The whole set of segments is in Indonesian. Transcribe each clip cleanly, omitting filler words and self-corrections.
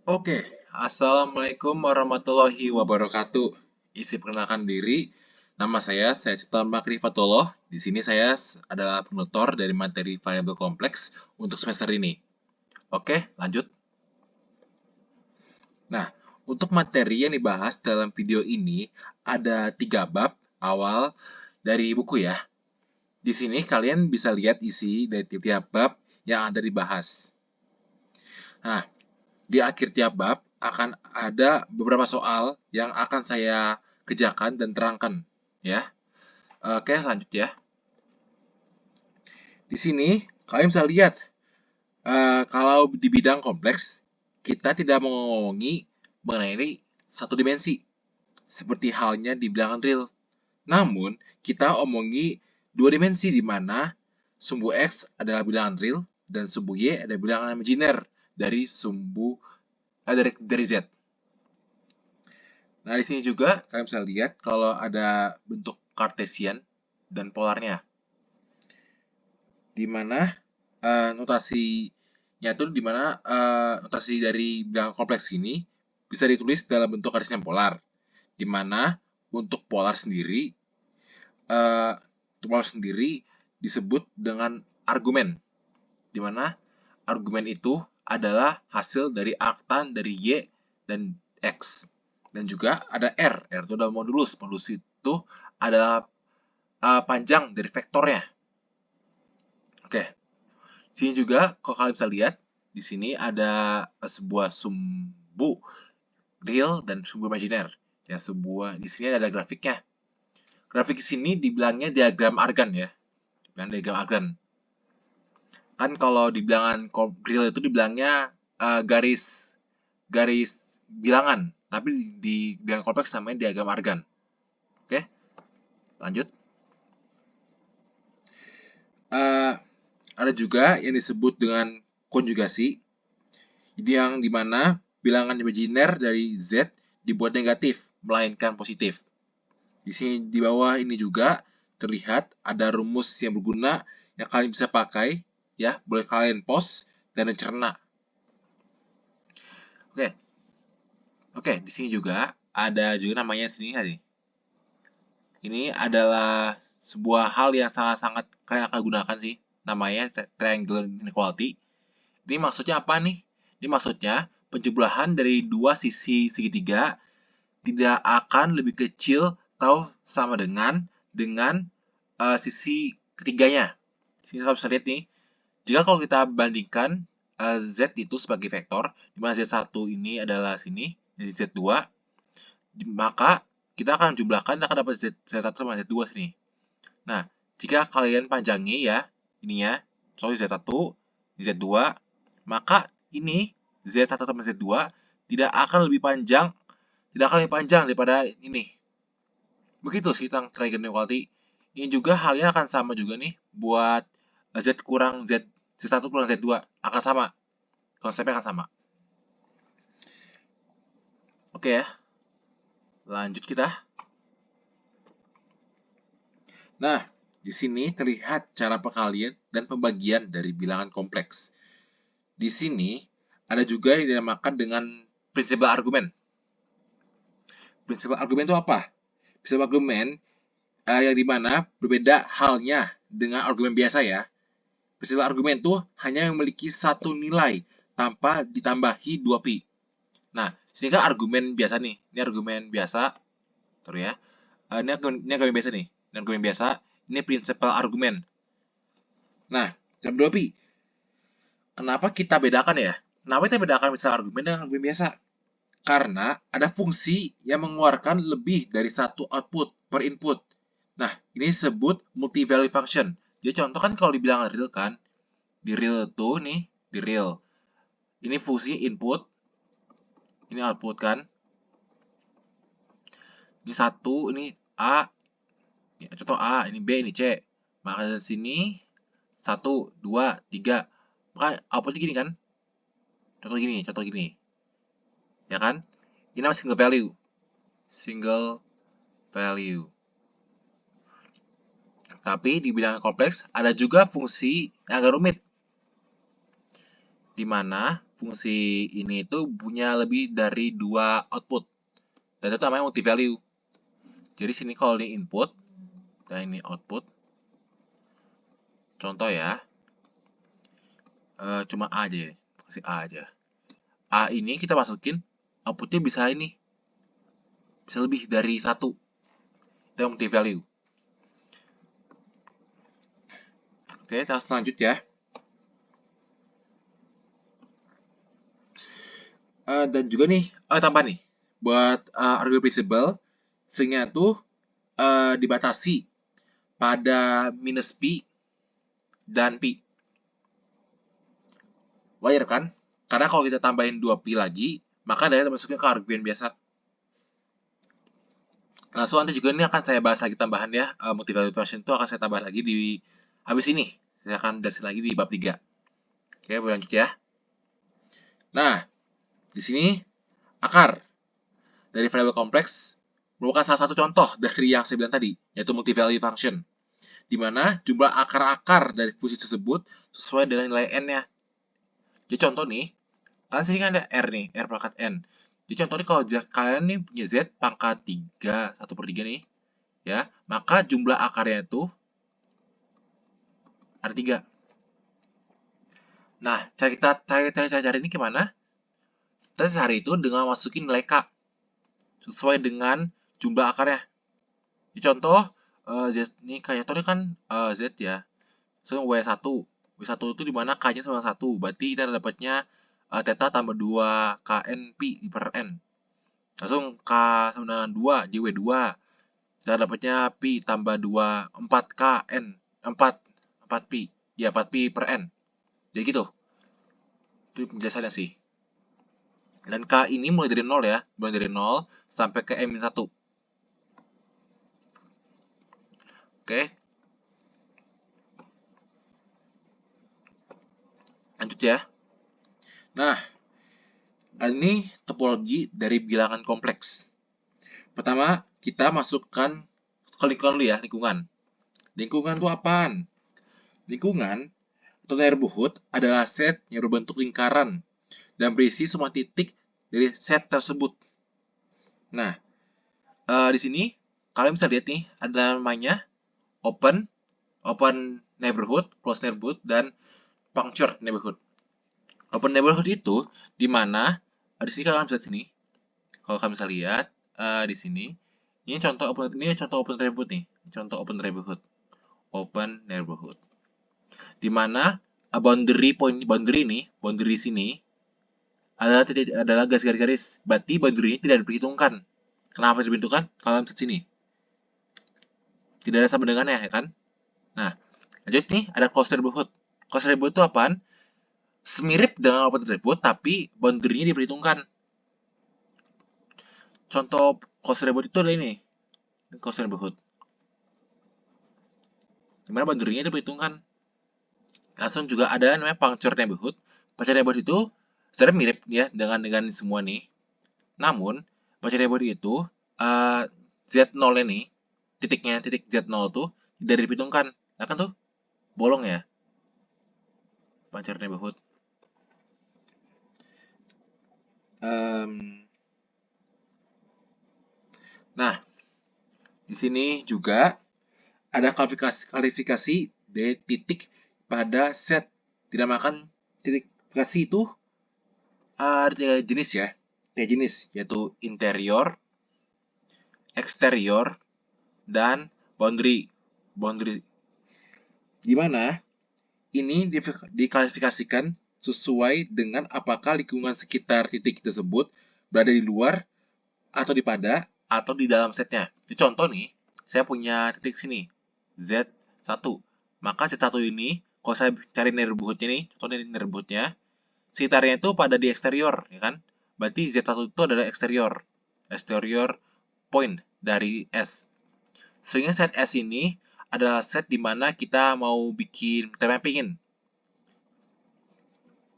Oke, Assalamualaikum warahmatullahi wabarakatuh. Isi perkenalkan diri, nama saya Sultan Makrifatullah. Di sini saya adalah penutor dari materi variabel kompleks untuk semester ini. Oke, lanjut. Nah, untuk materi yang dibahas dalam video ini ada 3 bab awal dari buku ya. Di sini kalian bisa lihat isi dari tiap bab yang ada dibahas. Nah, di akhir tiap bab akan ada beberapa soal yang akan saya kerjakan dan terangkan, ya. Oke, lanjut ya. Di sini kalian bisa lihat kalau di bidang kompleks kita tidak mengomongi mengenai satu dimensi seperti halnya di bilangan real. Namun kita omongi dua dimensi di mana sumbu x adalah bilangan real dan sumbu y adalah bilangan imajiner dari z. Nah, di sini juga kalian bisa lihat kalau ada bentuk Cartesian dan polarnya. Di mana notasinya itu di mana notasi dari bilangan kompleks ini bisa ditulis dalam bentuk Cartesian polar. Di mana untuk polar sendiri disebut dengan argumen. Di mana argumen itu adalah hasil dari arctan dari y dan x. Dan juga ada R. R itu adalah modulus. Modulus itu adalah panjang dari vektornya. Oke. Sini juga, kalau kalian bisa lihat, di sini ada sebuah sumbu real dan sumbu imajiner. Ya, di sini ada grafiknya. Grafik di sini dibilangnya diagram argan ya. Diagram argan. Kan kalau di bilangan real itu dibilangnya garis bilangan, tapi di bilangan kompleks namanya diagram argan. Oke, lanjut. Ada juga yang disebut dengan konjugasi, yang dimana bilangan imajiner dari Z dibuat negatif, melainkan positif. Di sini di bawah ini juga terlihat ada rumus yang berguna yang kalian bisa pakai, ya, boleh kalian pause dan cerna. Oke, di sini juga ada juga namanya sini nih. Ini adalah sebuah hal yang sangat-sangat kalian akan gunakan sih, namanya triangle inequality. Ini maksudnya apa nih? Ini maksudnya penjumlahan dari dua sisi segitiga tidak akan lebih kecil atau sama dengan sisi ketiganya. Sini kalian bisa lihat nih, jika kalau kita bandingkan Z itu sebagai vektor, di mana Z1 ini adalah sini, di Z2, maka kita akan jumlahkan, akan dapat Z1 sama Z2 sini. Nah, jika kalian panjangi ya, ininya, Z1, Z2, maka ini Z1 sama Z2 tidak akan lebih panjang daripada ini. Begitu sih tentang triangle inequality. Ini juga halnya akan sama juga nih buat Z1 kurang Z2 akan sama. Konsepnya akan sama. Oke ya. Lanjut kita. Nah, di sini terlihat cara perkalian dan pembagian dari bilangan kompleks. Di sini ada juga yang dinamakan dengan prinsipal argumen. Prinsipal argumen itu apa? Prinsipal argumen yang dimana berbeda halnya dengan argumen biasa ya. Prinsipal argumen itu hanya memiliki satu nilai tanpa ditambahi 2pi. Nah, sini kan argumen biasa nih. Ini argumen biasa. Tuh ya. Ini argumen biasa nih. Ini argumen biasa. Ini prinsipal argumen. Nah, jam 2pi. Kenapa kita bedakan ya? Kenapa kita bedakan prinsipal argumen dengan argumen biasa? Karena ada fungsi yang mengeluarkan lebih dari satu output per input. Nah, ini disebut multi-value function. Jadi contoh kan kalau dibilang real kan, di real tuh nih, di real. Ini fungsi input, ini output kan. Ini 1, ini A, ya, contoh A, ini B, ini C. Maka dari sini 1, 2, 3. Maka outputnya gini kan. Contoh gini. Ya kan? Ini namanya single value. Single value. Tapi di bilangan kompleks ada juga fungsi yang agak rumit. Di mana fungsi ini itu punya lebih dari 2 output. Dan itu namanya multi-value. Jadi sini kalau ini input, dan ini output. Contoh ya, cuma A aja ya, fungsi A aja. A ini kita masukin, outputnya bisa ini, bisa lebih dari 1. Itu multi-value. Oke, kita lanjut ya. Dan juga nih, tambah nih, buat arguable stringnya tuh dibatasi pada minus pi dan pi. Wajar kan? Karena kalau kita tambahin 2 pi lagi, maka dia masuknya ke argumen biasa. Nah, so nanti juga ini akan saya bahas lagi tambahan ya. Multi-value function itu akan saya tambah lagi di habis ini. Saya akan jelasin lagi di bab 3. Oke, boleh lanjut ya. Nah, di sini akar dari variable kompleks merupakan salah satu contoh dari yang saya bilang tadi, yaitu multi-value function, di mana jumlah akar-akar dari fungsi tersebut sesuai dengan nilai n-nya. Jadi contoh nih, kalian sini kan ada R nih, R pangkat N. Jadi contoh nih, kalau kalian nih punya Z pangkat 3, 1/3 nih, ya, maka jumlah akarnya itu ada 3. Nah, cara cari ini gimana? Kita cari itu dengan masukin nilai K, sesuai dengan jumlah akarnya. Di contoh, Z ini kayak contohnya kan Z ya. So, W1. W1 itu dimana K-nya sama 1. Berarti kita dapatnya theta tambah 2 KN pi per N. Langsung K sama dengan 2, jadi W2. Kita dapatnya pi tambah 2, 4 KN. 4 pi. Ya, 4 pi per N. Jadi gitu. Itu penjelasannya sih. Dan K ini mulai dari 0 ya. Mulai dari 0 sampai ke M-1. Oke. Lanjut ya. Nah, ini topologi dari bilangan kompleks. Pertama, kita masukkan ke lingkungan dulu ya, lingkungan. Lingkungan itu apaan? Lingkungan atau neighborhood adalah set yang berbentuk lingkaran dan berisi semua titik dari set tersebut. Nah, di sini kalian bisa lihat nih, ada namanya open neighborhood, close neighborhood, dan punctured neighborhood. Open neighborhood itu di mana di sini kalian bisa lihat sini. Kalau kalian bisa lihat di sini, ini contoh open neighborhood nih. Contoh open neighborhood. Open neighborhood. Di mana boundary sini adalah garis-garis. Berarti boundary ini tidak diperhitungkan. Kenapa diperhitungkan? Kalian lihat sini. Tidak ada sama dengannya, ya kan? Nah, lanjut nih, ada closed neighborhood. Closed neighborhood itu apaan? Semirip dengan open neighborhood, tapi boundary-nya diperhitungkan. Contoh closed neighborhood itu adalah ini. Closed neighborhood. Dimana boundary-nya diperhitungkan. Langsung juga ada namanya punctured neighborhood. Punctured neighborhood itu sebenarnya mirip ya dengan semua nih. Namun, punctured neighborhood itu Z0 ini, titik Z0 tuh tidak diperhitungkan. Nah kan tuh bolong ya. Punctured neighborhood. Nah, di sini juga ada klarifikasi dari titik pada set. Dinamakan titik klarifikasi itu ada 3 jenis ya. 3 jenis, yaitu interior, eksterior, dan boundary. Gimana? Ini diklasifikasikan sesuai dengan apakah lingkungan sekitar titik tersebut berada di luar atau di pada atau di dalam setnya. Jadi contoh nih, saya punya titik sini, Z1. Maka Z1 ini, kalau saya cari neighborhood-nya nih, contohnya neighborhood-nya, sekitarnya itu pada di eksterior, ya kan? Berarti Z1 itu adalah exterior point dari S. Sehingga set S ini adalah set di mana kita mau bikin mappingin.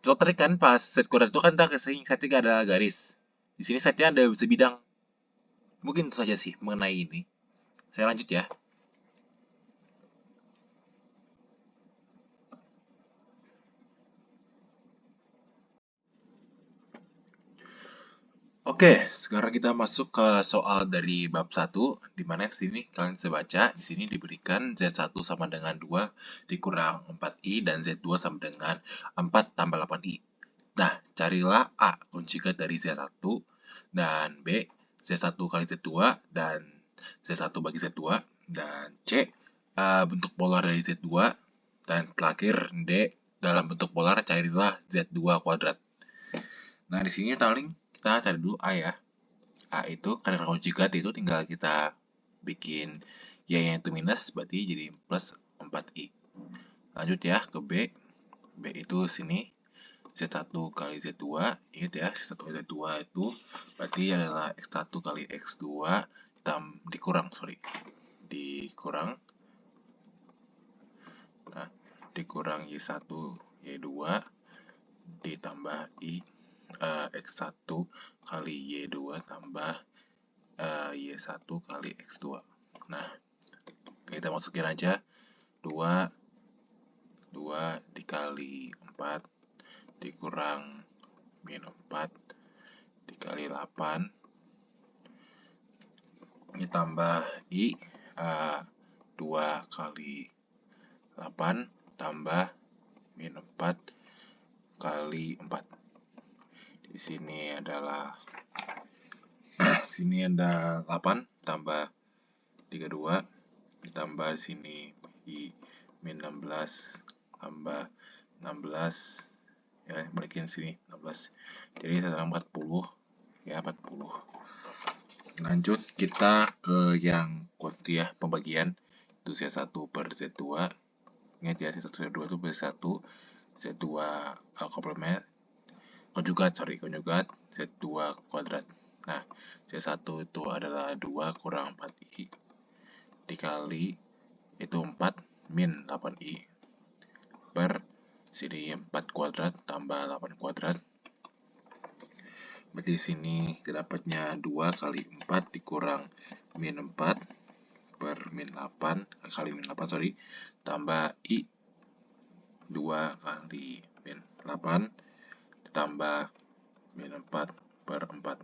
Contoh tadi kan pas set kuadrat itu kan setnya ada garis. Di sini setnya ada sebidang. Mungkin itu saja sih mengenai ini. Saya lanjut ya. Oke, sekarang kita masuk ke soal dari bab 1, di mana di sini kalian bisa baca, di sini diberikan Z1 sama dengan 2 dikurang 4I dan Z2 sama dengan 4 tambah 8I. Nah, carilah A, konjugat dari Z1, dan B, Z1 kali Z2, dan Z1 bagi Z2, dan C, bentuk polar dari Z2, dan terakhir D, dalam bentuk polar carilah Z2 kuadrat. Nah, di sini paling kita cari dulu A ya. A itu karena konjugat itu tinggal kita bikin Y-nya itu minus, berarti jadi plus 4I. Lanjut ya ke B. B itu sini Z1 kali Z2. Ingat ya, Z1 kali Z2 itu berarti adalah X1 kali X2 dikurang. Nah, dikurang Y1, Y2 ditambah X1 kali Y2 tambah Y1 kali X2. Nah, kita masukin aja 2 dikali 4 dikurang min 4 dikali 8 ditambah I 2 kali 8 tambah min 4 kali 4. Di sini adalah sini ada 8 tambah 32 ditambah di sini I min 16 tambah 16 ya, balikin sini 16. Jadi 40 ya, 40. Lanjut kita ke yang kuanti ya, pembagian itu Z1 per Z2. Ingat ya, Z1 Z2 itu Z1 Z2 komplement konjugat Z2 kuadrat. Nah, Z1 itu adalah 2 kurang 4I dikali itu 4 min 8I per sini 4 kuadrat tambah 8 kuadrat. Berarti sini dapatnya 2 kali 4 dikurang min 4 per min 8 kali min 8 tambah I 2 kali min 8 ditambah min 4 per 4.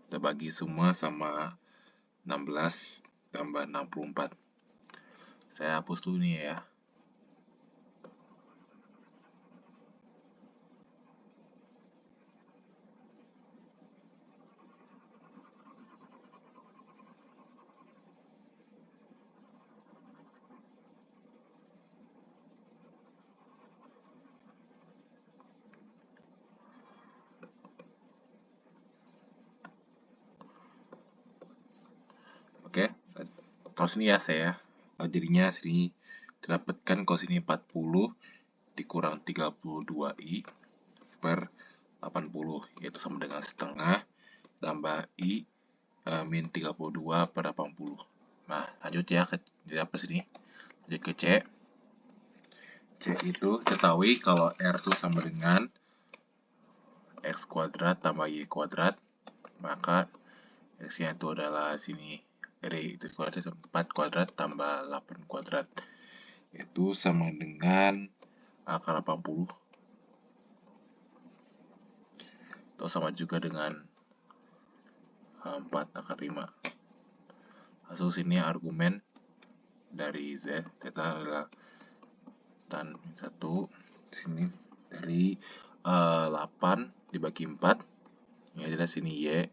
Kita bagi semua sama 16 tambah 64. Saya hapus dulu nih ya. Oke, kalau sini ya saya jadinya sini didapatkan kalau sini 40 dikurang 32I per 80 yaitu sama dengan setengah tambah I min 32 per 80. Nah, lanjut ya ke apa sini? Lanjut ke C. C itu ketahui kalau R itu sama dengan X kuadrat tambah Y kuadrat, maka X-nya itu adalah sini dari itu kuadrat 4 kuadrat tambah 8 kuadrat. Itu sama dengan akar 80. Atau sama juga dengan 4 akar 5. Lalu sini argumen dari Z, theta adalah tan 1. Sini dari 8 dibagi 4. Ini adalah sini Y,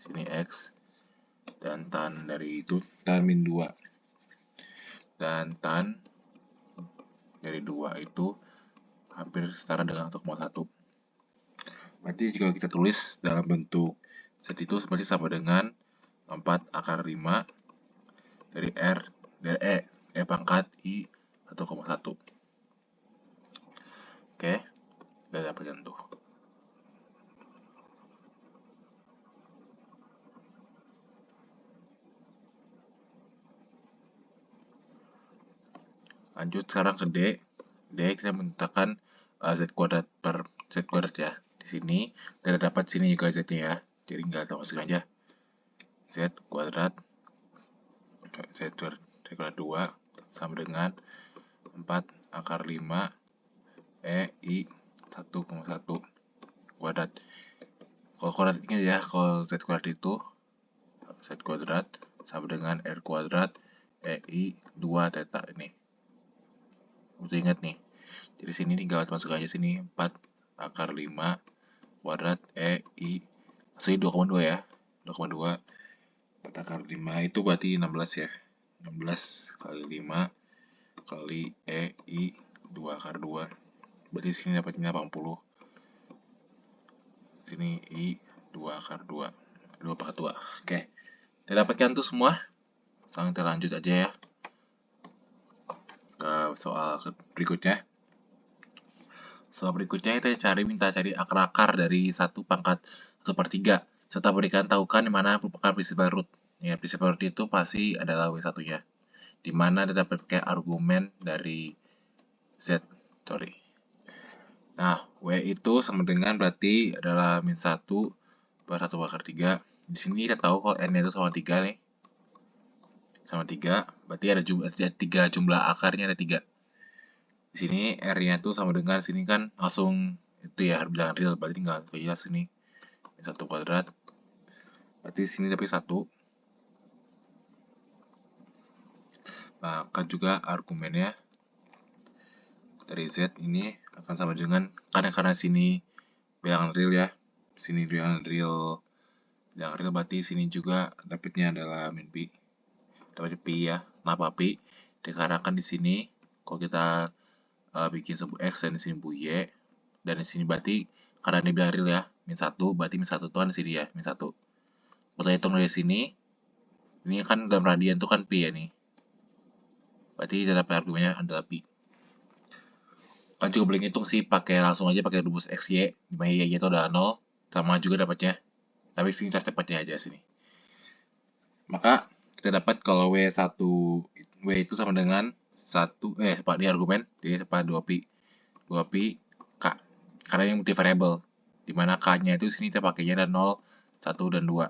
sini X. Dan tan dari itu tan min 2. Dan tan dari 2 itu hampir setara dengan 1,1. Berarti jika kita tulis dalam bentuk Z itu berarti sama dengan 4 akar 5 dari R dari E pangkat I 1,1. Oke, udah dapat tuh. Lanjut sekarang ke D. D kita menentukan Z kuadrat per Z kuadrat ya. Di sini kita dapat sini juga Z-nya ya. Jadi nggak tahu masukin aja. Z kuadrat Z kuadrat 2 sama dengan 4 akar 5 I 1,1. kuadrat. Kalau kuadrat ini ya, kalau Z kuadrat itu Z kuadrat sama dengan R kuadrat EI 2 theta ini. Untuk ingat nih. Jadi sini tinggal masuk aja sini 4 akar 5 kuadrat EI. Maksudnya 2,2 ya. 2,2 4 akar 5 itu berarti 16 ya. 16 kali 5 kali EI 2 akar 2. Berarti sini dapatnya 80. Sini I 2 akar 2. 2 pangkat 2. Oke. Kita dapatkan tuh semua. Sekarang kita lanjut aja ya ke soal berikutnya. Soal berikutnya kita minta cari akar-akar dari 1 pangkat 1/3 serta berikan tahukan di mana merupakan principal root. Ya, principal root itu pasti adalah W1-nya. Di mana dapat pakai argumen dari Z. Nah, W itu sama dengan berarti adalah min 1 per 1/3. Di sini kita tahu kalau N-nya itu sama 3 nih. Sama 3, berarti ada 3 jumlah akarnya ada 3. Di sini R-nya itu sama dengan sini kan langsung itu ya bilangan real, berarti tinggal kayak sini. 1 kuadrat. Berarti sini dapat 1. Maka juga argumennya dari Z ini akan sama dengan karena sini bilangan real ya. Sini bilangan real. Bilangan real berarti sini juga dapatnya adalah min pi. Dapat pi ya. Kenapa pi? Dikarenakan di sini kalau kita bikin sebuah X dan di sini bu Y, dan di sini berarti karena ini bilangan real ya, min 1, berarti min 1 itu kan di sini ya, min 1. Kita hitung dari sini, ini kan dalam radian itu kan pi ya nih. Berarti kita dapat argumennya adalah pi. Kan juga boleh ngitung sih, pakai langsung aja pakai rumus XY, di mana Y itu adalah 0, sama juga dapatnya. Tapi sini cara cepatnya aja sini. Maka kita dapat kalau W itu sama dengan 1, di argumen, jadi dapat 2pi. 2pi K. Karena ini multivariable. Dimana K-nya itu sini kita pakainya ada 0, 1, dan 2.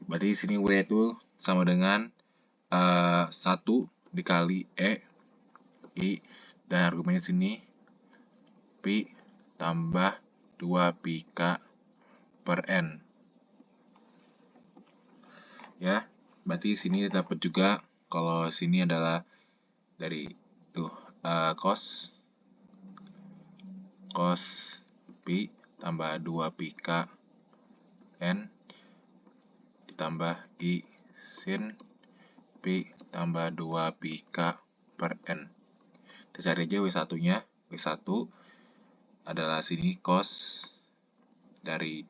Berarti sini W itu sama dengan 1 dikali E, I, dan argumennya sini pi tambah 2pi K per N. Ya, berarti sini dapat juga kalau sini adalah dari tuh cos pi tambah 2pi K N ditambah I sin pi tambah 2pi K per N. Kita cari aja W1-nya. W1 adalah sini cos dari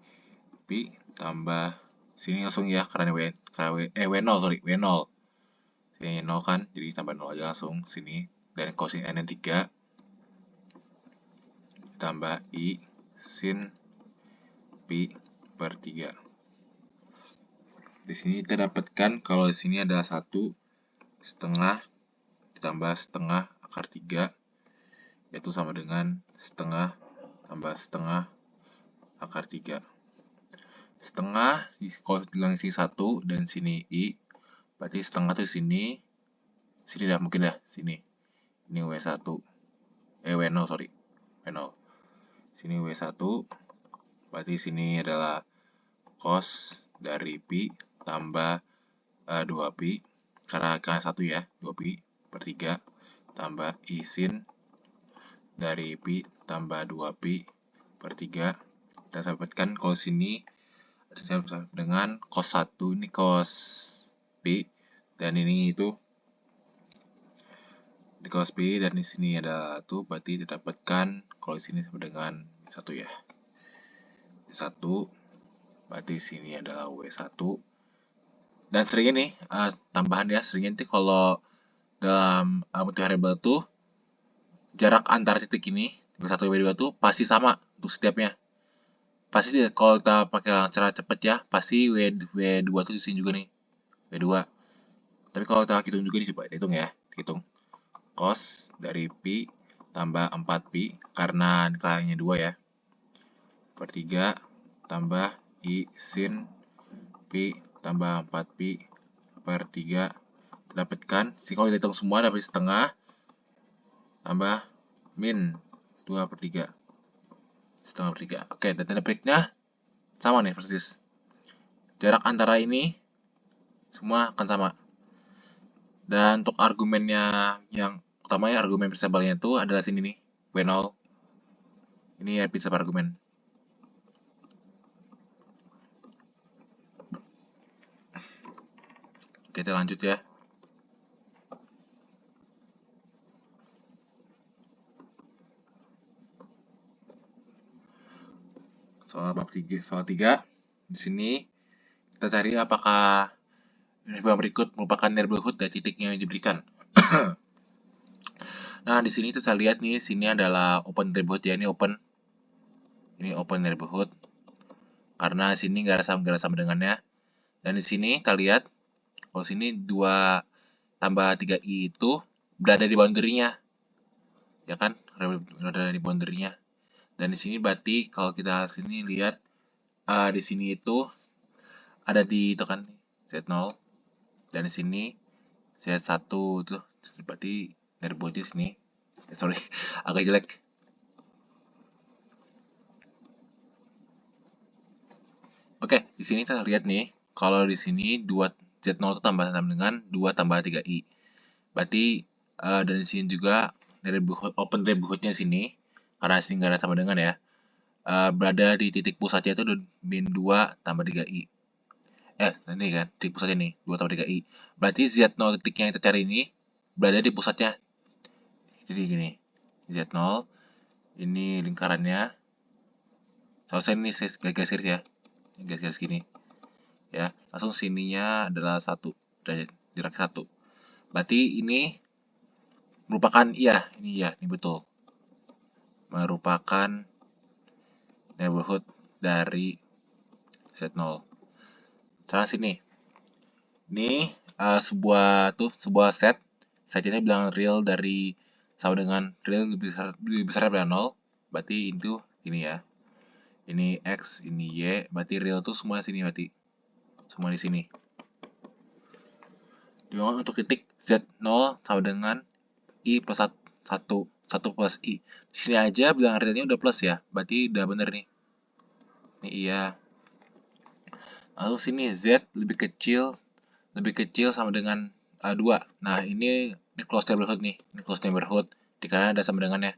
pi tambah sini langsung ya karena W0 W0. Sini 0 kan, jadi tambah 0 aja langsung sini. Dan cos ini N-nya 3 tambah I sin pi per 3. Di sini kita dapatkan kalau di sini adalah 1 setengah ditambah setengah akar 3, yaitu sama dengan setengah tambah setengah akar 3. Setengah, kalau bilang sini 1 dan sini I, berarti setengah tuh sini dah mungkin dah, sini. Ini W1, W0, sorry. W0. Sini W1, berarti sini adalah cos dari pi tambah 2pi, karena kan 1 ya, 2pi per 3 tambah I sin dari pi tambah 2pi per 3. Kita dapatkan kalau sini sama dengan cos 1, ini cos pi, dan ini itu di cos pi, dan di sini ada 1, berarti didapatkan kalau sini sama dengan 1 ya. 1, berarti sini adalah W1. Dan seringnya nih, tambahan ya, seringnya nanti kalau dalam multivariable tuh jarak antara titik ini, W1 dan W2 tuh pasti sama untuk setiapnya. Pasti kalau kita pakai cara cepet ya, pasti W2 tuh di sini juga nih. W2. Tapi kalau kita hitung juga nih, coba hitung ya, hitung. Cos dari pi tambah 4pi karena nilainya 2 ya. Per 3 tambah I sin pi tambah 4pi per 3. Dapatkan, kalau kita hitung semua dapat setengah tambah min 2 per 3. setengah per 3. Oke, dan tanda petiknya sama nih persis. Jarak antara ini semua akan sama. Dan untuk argumennya yang utamanya, argumen principalnya itu adalah sini nih, W0. Ini ya principal argumen. Oke, kita lanjut ya. Soal 3. Di sini kita cari apakah neighbor berikut merupakan neighborhood dari titiknya yang diberikan. Nah, di sini saya lihat nih, sini adalah open neighborhood ya, ini open. Ini open neighborhood. Karena sini nggak ada sama dengannya. Dan di sini kita lihat, kalau sini 2 tambah 3i itu berada di boundary-nya. Ya kan? Berada di boundary-nya. Dan di sini berarti kalau kita sini lihat, di sini itu ada di itu kan Z0, dan di sini Z1 tuh berarti dari body sini. Sorry, agak jelek. Oke, di sini kita lihat nih, kalau di sini 2 Z0 itu tambah dengan 2 tambah 3i. Berarti dan di sini juga dari open neighborhood-nya sini, karena sini nggak ada sama dengan ya, berada di titik pusatnya itu min 2 tambah 3i. Ini kan, titik pusatnya nih, 2 tambah 3i. Berarti Z0 titik yang kita cari ini berada di pusatnya. Jadi gini, Z0, ini lingkarannya. Seharusnya ini garis-garis ya. Garis-garis gini. Ya, langsung sininya adalah 1, jarak 1. Berarti ini merupakan ini betul. Merupakan neighborhood dari Z0. Cara sini. Ini sebuah set. Set ini bilang real dari sama dengan real lebih besar dari 0. Berarti itu ini ya. Ini X, ini Y. Berarti real itu semua sini berarti. Semua di sini. Dimana untuk titik Z0 sama dengan I plus 1. 1 plus I. Di sini aja bilang realnya udah plus ya. Berarti udah bener nih. Ini iya. Lalu sini Z lebih kecil sama dengan 2. Nah, ini close neighborhood nih. Ini close neighborhood. Dikarenakan ada sama dengannya.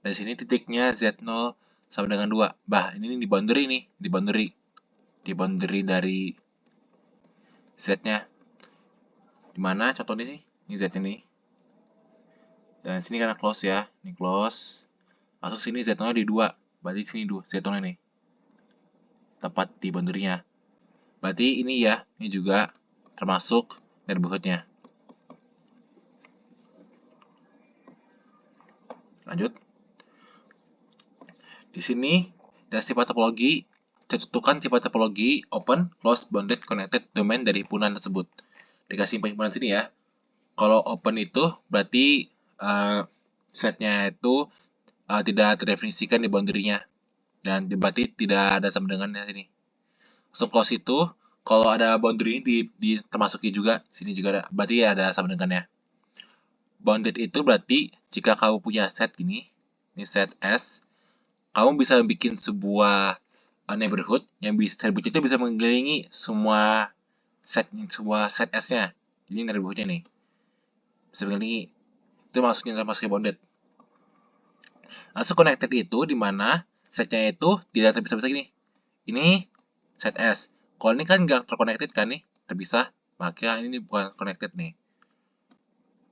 Dan sini titiknya Z0 sama dengan 2. Bah, ini di boundary nih. Di boundary dari Z-nya. Dimana contohnya sih? Ini Z-nya nih. Dan sini karena close ya. Ini close. Langsung sini Z0 di 2. Berarti sini Z0 nih. Tepat di boundary-nya. Berarti ini ya. Ini juga termasuk neighborhood-nya. Lanjut. Di sini, dari sifat topologi, tentukan sifat topologi open, closed, bounded, connected domain dari himpunan tersebut. Dikasih himpunan sini ya. Kalau open itu berarti setnya itu tidak terdefinisikan di boundary-nya. Dan berarti tidak ada sama dengannya sini. So, close itu, kalau ada boundary di termasuki juga, sini juga ada. Berarti ada sama dengannya. Bounded itu berarti jika kamu punya set gini, ini set S, kamu bisa bikin sebuah neighborhood yang bisa itu bisa mengelilingi semua set S-nya. Jadi neighborhood-nya nih bisa mengelilingi. Itu maksudnya masuk ke bounded. Langsung connected itu di mana setnya itu tidak terpisah-pisah gini. Ini set S. Kalau ini kan nggak terconnected kan nih, terpisah. Maka ini bukan connected nih.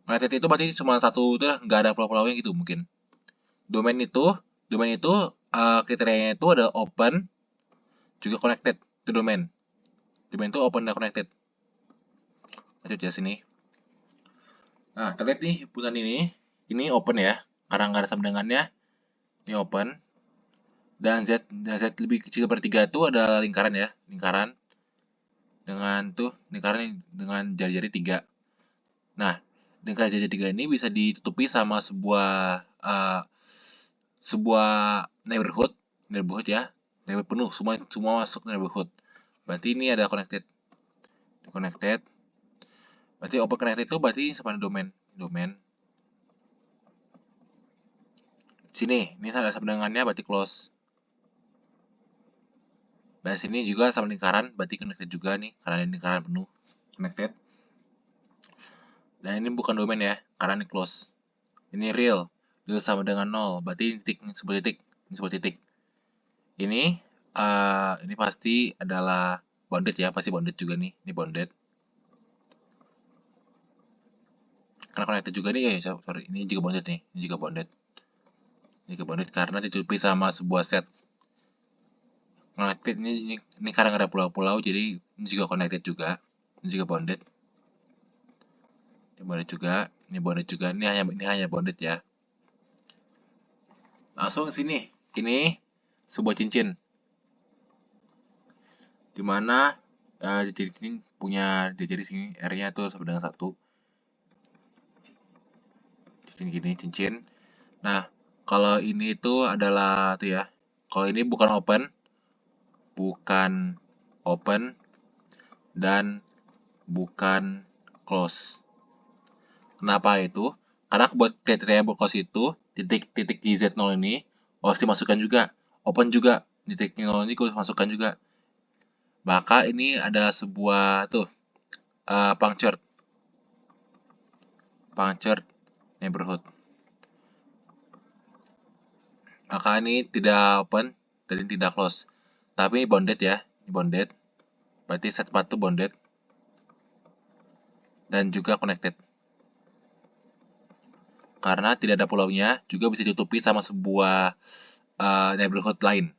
Connected itu berarti cuma satu itu nggak ada pulau-pulaunya gitu mungkin. Domain itu kriterianya itu ada open juga connected itu domain. Domain itu open dan connected. Lanjut ya sini. Nah, kita lihat nih himpunan ini open ya, karena nggak ada sama dengannya. Ini open. Dan Z lebih kecil dari 3 itu ada lingkaran ya, lingkaran dengan jari-jari 3. Nah, lingkaran jari-jari 3 ini bisa ditutupi sama sebuah neighborhood ya, neighborhood penuh, semua masuk neighborhood. Berarti ini ada connected. Berarti open connected itu berarti sama domain. Sini, ini ada sama dengannya berarti close. Dan sini juga sama lingkaran, berarti connected juga nih, karena ini lingkaran penuh, connected. Dan ini bukan domain ya, karena ini close. Ini real sama dengan 0, berarti titik, sebuah titik, ini sebuah titik. Ini pasti adalah bounded ya, pasti bounded juga nih, ini bounded. Karena connected juga nih, sorry, ini juga bounded nih, ini juga bounded. Ini juga bounded karena ditutupi sama sebuah set. Connected ini karena ada pulau-pulau, jadi ini juga connected juga, ini juga bounded. Ini bounded juga, ini bounded juga, ini hanya bounded ya. Langsung ke sini, ini sebuah cincin. Dimana jari ini punya jari sini R-nya tuh sama dengan 1. Cincin gini, cincin. Nah, kalau ini tuh adalah tuh ya. Kalau ini bukan open dan bukan close. Kenapa itu? Karena buat kriteria close itu titik di Z0 ini harus dimasukkan juga. Open juga, titik 0 ini harus masukkan juga. Maka ini ada sebuah tuh punctured neighborhood. Maka ini tidak open dan ini tidak close. Tapi ini bounded ya, ini bounded. Berarti set 4 itu bounded dan juga connected. Karena tidak ada pulaunya, juga bisa ditutupi sama sebuah neighborhood lain.